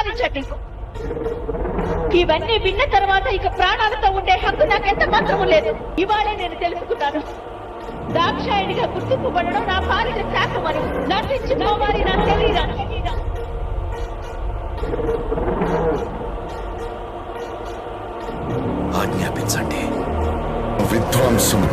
సాధించండి. ఇవన్నీ విన్న తర్వాత ఇక ప్రాణాలతో ఉండే హక్కు నాకెంత మాత్రము లేదు. ఇవాళే నేను తెలుసుకున్నాను, దాక్షాయణిగా గుర్తింపబడడం నా భార్య శాఖమని. నటించుకోవాలి నా శరీరం. ఆజ్ఞాపించండి. విధ్వంసం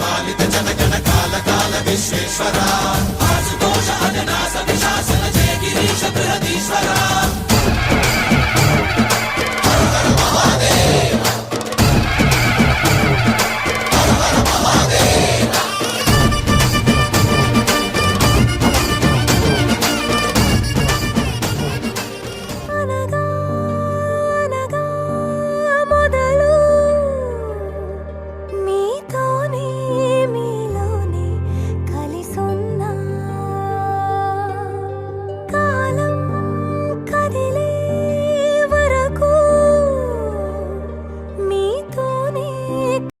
పాలిత జనగణ కాల కాల విశ్వేశ్వర ఆశుతోష అజనాస విశాసన జయ గిరీశ బృహదీశ్వర